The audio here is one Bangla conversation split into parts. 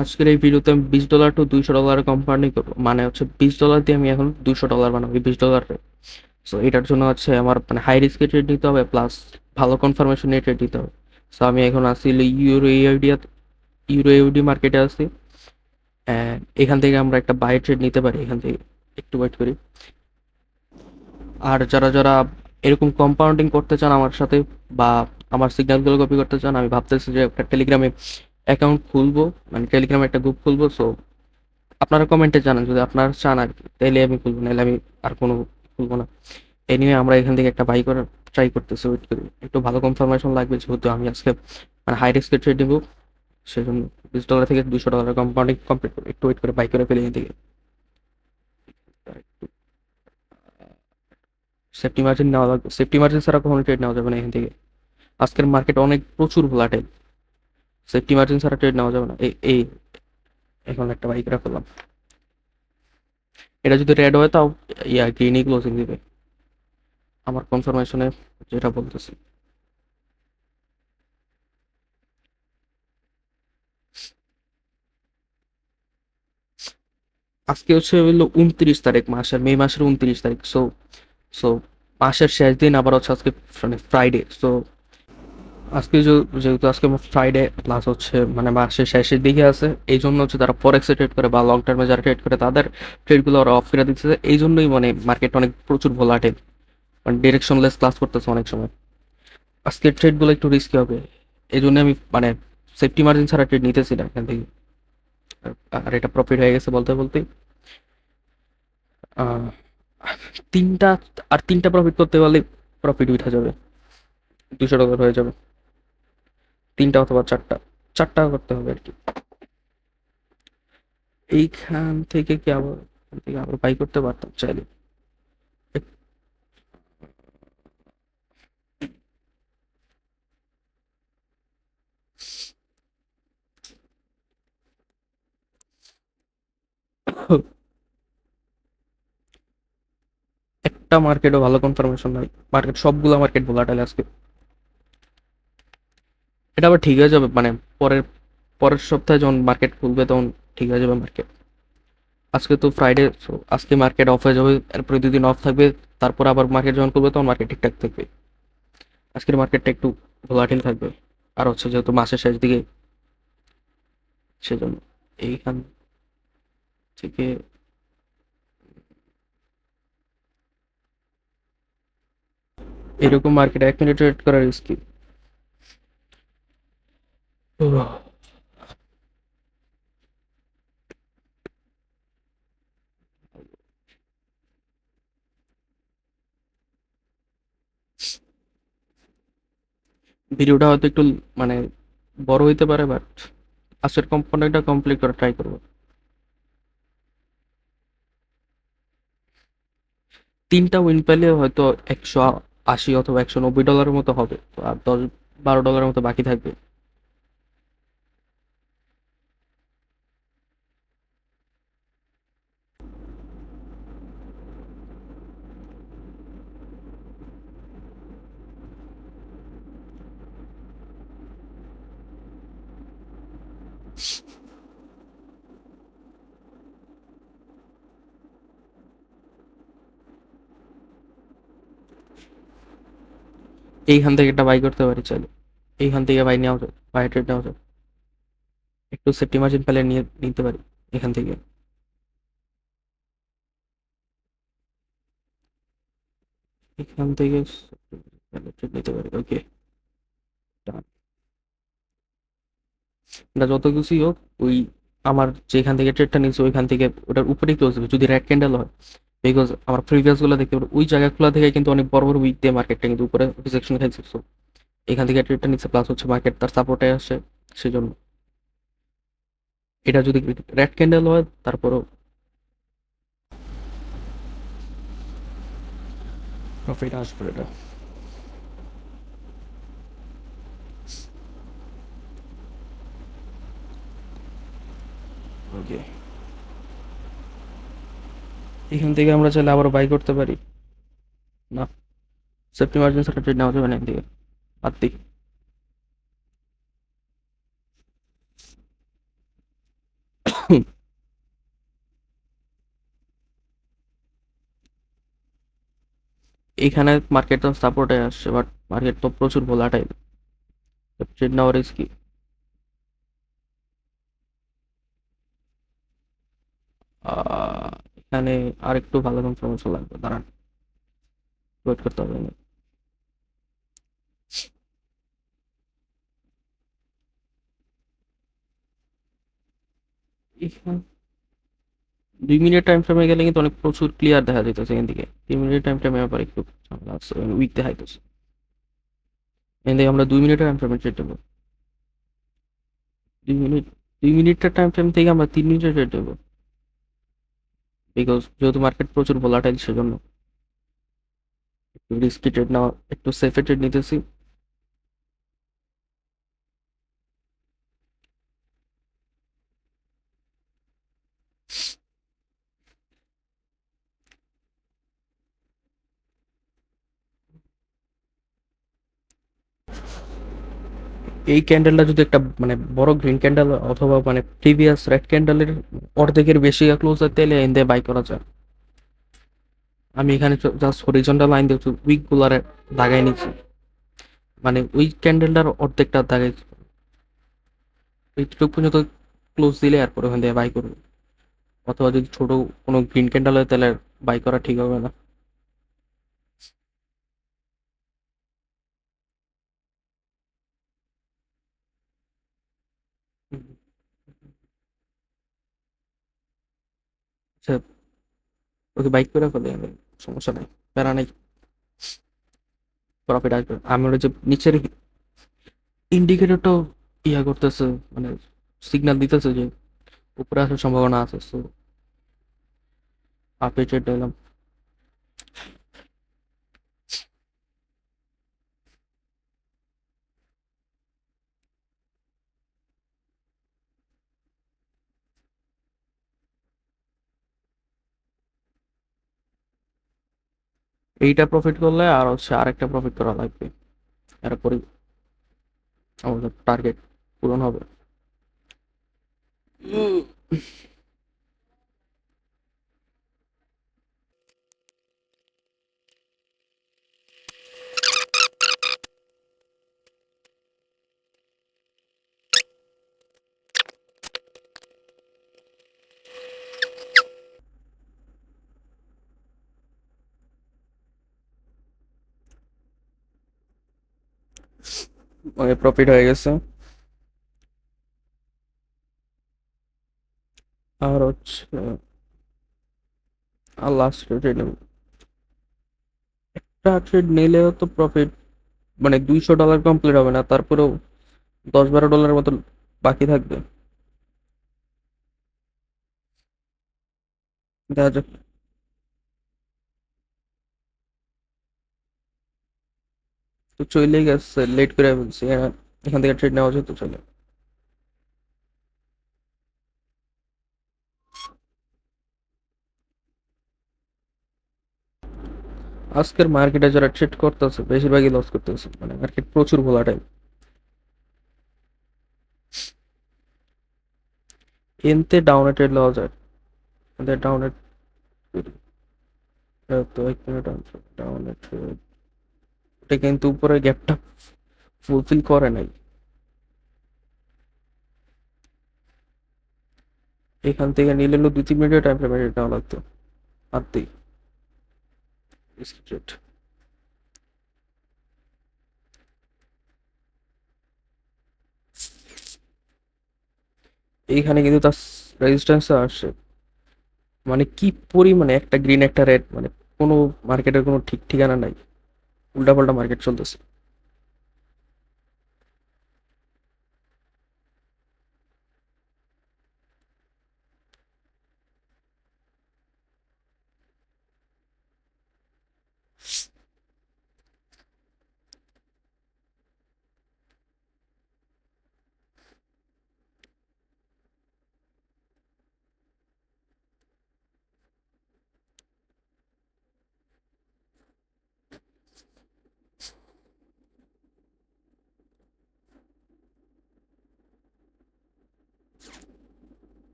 আজকের এই ভিডিওতে আমি $20 টু $200 কম্পাউন্ডিং করবো, মানে হচ্ছে $20 দিয়ে আমি এখন $200 বানাবো $20। সো এটার জন্য হচ্ছে আমার মানে হাই রিস্কে ট্রেড নিতে হবে, প্লাস ভালো কনফার্মেশন নিয়ে ট্রেড নিতে হবে। সো আমি এখন আসি ইউরো ইউডি মার্কেটে আছি। এখান থেকে আমরা একটা বাই ট্রেড নিতে পারি, এখান থেকে একটু ওয়েট করি। আর যারা যারা এরকম কম্পাউন্ডিং করতে চান আমার সাথে, বা আমার সিগন্যালগুলো কপি করতে চান, আমি ভাবতেছি যে একটা টেলিগ্রামে অ্যাকাউন্ট খুলবো, মানে টেলিগ্রামে একটা গ্রুপ খুলবো। সো আপনারা কমেন্টে জানান যদি আপনারা চান আর কি, তাইলে আমি খুলবো, নাহলে আমি আর কোনো খুলবো না। এনিওয়ে আমরা এখান থেকে একটা বাই করার ট্রাই করতেছি, ওয়েট করি। একটু ভালো কনফার্মেশন লাগবে, যেহেতু আমি আজকে মানে হাই রিস্কে ট্রেড নিবো, সেজন্য $20 থেকে $200 কম্পাউন্ডিং কমপ্লিট করে একটু ওয়েট করে বাই করে ফেলে এখান থেকে। সেফটি মার্জিন নেওয়া লাগবে, সেফটি মার্জিন ছাড়া কখনো ট্রেড নেওয়া যাবে না এখান থেকে। আজকের মার্কেট অনেক প্রচুর ভোলাটাইল, সেফটি মার্জিন ছাড়া ট্রেড নেওয়া যাবে না। এই এই এখন একটা বাই করে ফেললাম। এটা যদি রেড হয় তাও গ্রিনই ক্লোজিং দিবে আমার কনফার্মেশনে, যেটা বলতেছি। আজকে হচ্ছে হলো 29 তারিখ, মে মাসের 29 তারিখ। সো সো মাসের শেষ দিন, আবার হচ্ছে আজকে মানে ফ্রাইডে। সো আজকে যেহেতু আজকে ফ্রাইডে প্লাস হচ্ছে মানে মাসের শেষের দিকে আছে, এই জন্য হচ্ছে যারা ফরেক্সে ট্রেড করে বা লং টার্মে যারা ট্রেড করে তাদের ট্রেডগুলো ওরা অফ করে দিচ্ছে। এই জন্যই মানে মার্কেট অনেক প্রচুর ভোলাটেল, মানে ডিরেকশনলেস ক্লাস করতেছে অনেক সময়। আজকের ট্রেডগুলো একটু রিস্কি হবে, এই জন্য আমি মানে সেফটি মার্জিন ছাড়া ট্রেড নিতেছি না এখান থেকে। আর এটা প্রফিট হয়ে গেছে বলতে বলতে। আহ, তিনটা আর তিনটা প্রফিট করতে পারলে প্রফিট উঠা যাবে, $200 হয়ে যাবে। তিনটা অথবা চারটা, চারটা করতে হবে আর কি। এইখান থেকে কি আবার এখান থেকে আবার বাই করতে পারতাম চাইলে। একটা মার্কেটও ভালো কনফার্মেশন নাই, মার্কেট সবগুলো মার্কেট ভোলাটাইল আজকে। এটা আবার ঠিক হয়ে যাবে, মানে পরের পরের সপ্তাহে যখন মার্কেট খুলবে তখন ঠিক হয়ে যাবে মার্কেট। আজকে তো ফ্রাইডে, আজকে মার্কেট অফ হয়ে যাবে, এরপরে 2 দিন অফ থাকবে। তারপর আবার মার্কেট যখন খুলবে তখন মার্কেট ঠিকঠাক থাকবে। আজকের মার্কেটটা একটু ভোলাটিল থাকবে, আর হচ্ছে যেহেতু মাসের শেষ দিকে, সেজন্য এইখান থেকে এরকম মার্কেট 1 মিনিট ট্রেড করা রিস্কি। ভিডিওটা হয়তো একটু মানে বড় হইতে পারে, বাট আজকের কম্পোনেন্টটা কমপ্লিট করা ট্রাই করবো। তিনটা উইন পেলে হয়তো 180 অথবা $190 মতো হবে, তো আর 10-12 ডলারের মতো বাকি থাকবে। এইখান থেকে একটা বাই করতে পারি চাইলে, এইখান থেকে বাই নেওয়া যায়, বাই ট্রেড নেওয়া যায়। একটু সেফটি মার্জিন পেলে নিয়ে নিতে পারি এখান থেকে। এখান থেকে ট্রেড নিতে পারি, ওকে। না যত কিছুই হোক, ওই আমার যেখান থেকে ট্রেডটা নিচ্ছি ওইখান থেকে ওটার উপরেই ক্লোজ হবে যদি রেড ক্যান্ডেল হয়। বিকজ আমার প্রিভিয়াস গুলো দেখতে পারো ওই জায়গাগুলো থেকে কিন্তু অনেক বড় বড় উইক দিয়ে মার্কেটটা কিন্তু উপরে রিজেকশন খাইছে। So, এখান থেকে ট্রেডটা নিচ্ছে, প্লাস হচ্ছে মার্কেট তার সাপোর্টে আসে, সেজন্য এটা যদি রেড ক্যান্ডেল হয় তারপরও প্রফিট আসবে এটা। ওকে, এখান থেকে আমরা চাইলে আবারও বাই করতে পারি। না, সেফটি মার্জিন ছাড়া ট্রেড নেওয়া যাবে না এখান থেকে, বাদ দিই। এখানে মার্কেট তো সাপোর্টে আসছে, বাট মার্কেট তো প্রচুর ভোলাটাইল। ট্রেড নেওয়া রিস্কি। এখানে আর একটু ভালো কনফার্মেশন লাগবে, দাঁড়ান, ওয়েট করতে হবে। এখানে 2 মিনিট টাইম ফ্রেমে গেলে কিন্তু অনেক প্রচুর ক্লিয়ার দেখা যাইতেছে এখান থেকে। 3 মিনিট টাইম ফ্রেমে আবার একটু ঝামেলা আছে, উইক দেখাইতেছে। এখান থেকে আমরা 2 মিনিটের টাইম ফ্রেমে ট্রেড দেবো। 2 মিনিট, 2 মিনিটের টাইম ফ্রেম থেকে আমরা 3 মিনিটের ট্রেড দেবো, বিকজ যেহেতু মার্কেট প্রচুর ভোলাটাইল সেজন্য একটু রিস্কি ট্রেড নেওয়া, একটু সেফে ট্রেড নিতেছি। এই ক্যান্ডেলটা যদি একটা মানে বড় গ্রিন ক্যান্ডেল অথবা মানে প্রিভিয়াস রেড ক্যান্ডেলের অর্ধেকের বেশি ক্লোজ হয়, তাহলে এনে বাই করা যায়। আমি এখানে জাস্ট হরিজন্টাল লাইন দিয়ে উইক গুলারে দাগাই নিচ্ছি, মানে ওই ক্যান্ডেলটার অর্ধেকটা দাগাই, এইটুকু পর্যন্ত ক্লোজ দিলে এরপরে ওখান থেকে বাই করবো। অথবা যদি ছোট কোনো গ্রিন ক্যান্ডেল হয় তাহলে বাই করা ঠিক হবে না। হুম, আচ্ছা, ওকে বাইক করে ফেলে আমি, সমস্যা নাই, প্যারা নাই, প্রফিট আসবে। আমি ওটা যে নিচের ইন্ডিকেটরটাও ইয়া করতেছে, মানে সিগন্যাল দিতেছে যে উপরে আসার সম্ভাবনা আছে, সো আপে ট্রেড নিলাম। এইটা প্রফিট করলে আর হচ্ছে আরেকটা প্রফিট করা লাগবে, এরপরে আমাদের টার্গেট পূরণ হবে। উম, ওকে, প্রফিট হয়ে গেছে। আর হচ্ছে আর লাস্ট ট্রেড নেব, একটা ট্রেড নিলেও তো প্রফিট মানে $200 কমপ্লিট হবে না, তারপরেও 10-12 ডলারের মতো বাকি থাকবে। দেখা যাক। তো চলেই গেছে, লেট করে ফেলছি, হ্যাঁ, এখান থেকে ট্রেড নেওয়া যেত চলে। আজকের মার্কেটে যারা ট্রেড করতেছে বেশিরভাগই লস করতেছে, মানে মার্কেট প্রচুর ভোলাটাইল। এনতে ডাউনে ট্রেড লওয়া যায়, এনতে ডাউনে তো এক মিনিট ডাউনে ট্রেড, এটা কিন্তু উপরে গ্যাপটা ফুলফিল করে নাই। এখান থেকে নিলে 2-3 মিনিটের টাইম ফ্রেমে ট্রেড নেওয়া লাগতো, আর দিই ট্রেড। এইখানে কিন্তু তার রেজিস্ট্যান্স আসছে, মানে কি পরিমাণে একটা গ্রিন একটা রেড, মানে কোনো মার্কেটের কোনো ঠিক ঠিকানা নাই, উল্টাপাল্টা মার্কেট চলতেছে।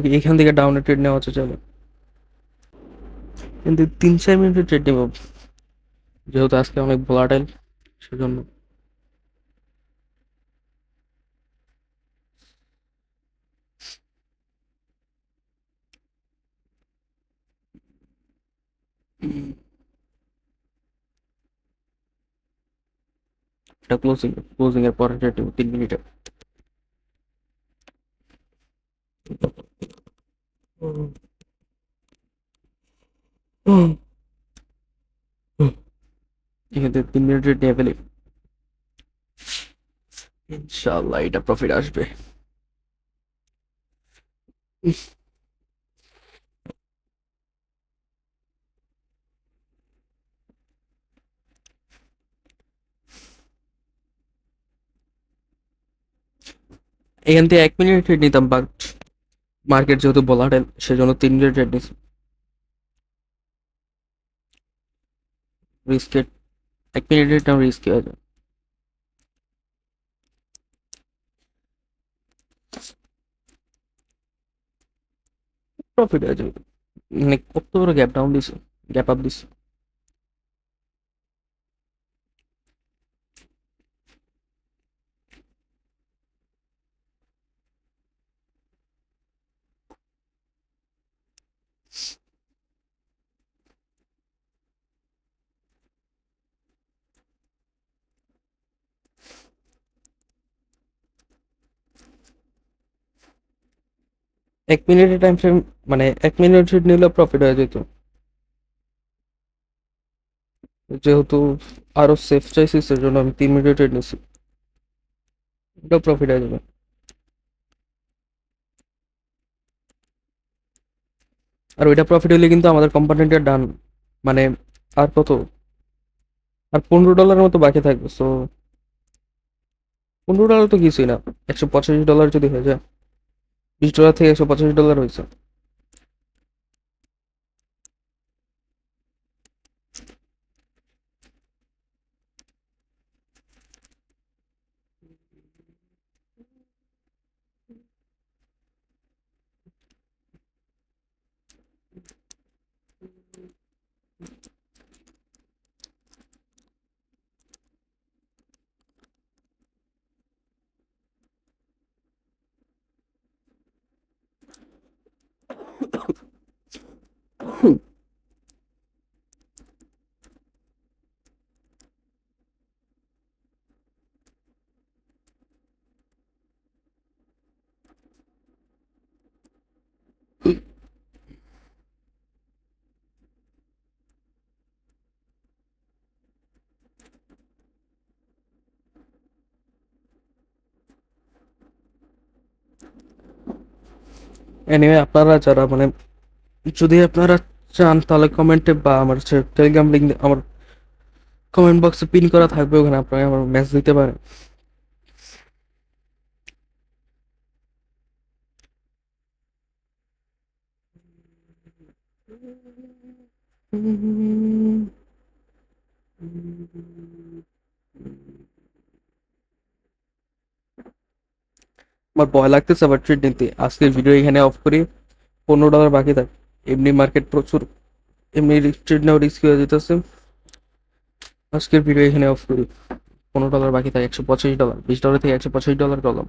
ওকে, এখান থেকে ডাউনে ট্রেড নেওয়া হচ্ছে চলো, কিন্তু 3-4 মিনিটের ট্রেড নেব, যেহেতু আজকে অনেক ভোলাটাইল সেজন্য। এটা ক্লোজিং, ক্লোজিং এর পরে ট্রেড নেব 3 মিনিটে। এখান থেকে 3 মিনিট ট্রেড নিয়ে ফেলি, ইনশাআল্লাহ এটা প্রফিট আসবে। এখান থেকে 1 মিনিট ট্রেড নিতাম, বাট মার্কেট যেহেতু ভোলাটাইল সেজন্য 3 মিনিট ট্রেড নিছি। রিস্কের 1 মিনিটের টাইম রিস্ক হয়ে যায়, প্রফিট হয়ে যাবে। মানে কত বড় গ্যাপ ডাউন দিছে, গ্যাপ আপ দিছে। 1 মিনিটের টাইম ফ্রেম, মানে 1 মিনিট ট্রেড নিলে প্রফিট হয়ে যেত, যেহেতু আরো সেফ চাইছি সেজন্য আমি 3 মিনিটের ট্রেড নিছি, এটাও প্রফিট হয়ে যাবে। আর ওইটা প্রফিট হলে কিন্তু আমাদের কোম্পানিটা ডান, মানে আর কত, আর $15 মতো বাকি থাকবে। সো $15 তো কিছুই না, $185 যদি হয়ে যায়, $20 থেকে $185 হয়েছে। এনিওয়ে, আপনারা যারা মানে, যদি আপনারা চান তাহলে কমেন্টে বা আমার টেলিগ্রাম লিঙ্ক আমার কমেন্ট বক্সে পিন করা থাকবে, ওখানে আপনারা আমার মেসেজ দিতে পারেন। আমার ভয় লাগতেছে আবার ট্রেড নিতে, আজকের ভিডিও এখানে অফ করি, $15 বাকি থাক। এমনি মার্কেট প্রচুর, এমনি ট্রেড নেওয়া রিস্ক হয়ে যেতেছে। আজকের ভিডিও এখানে অফ করি, $15 বাকি থাকে, $185, $20 থেকে $185 করলাম।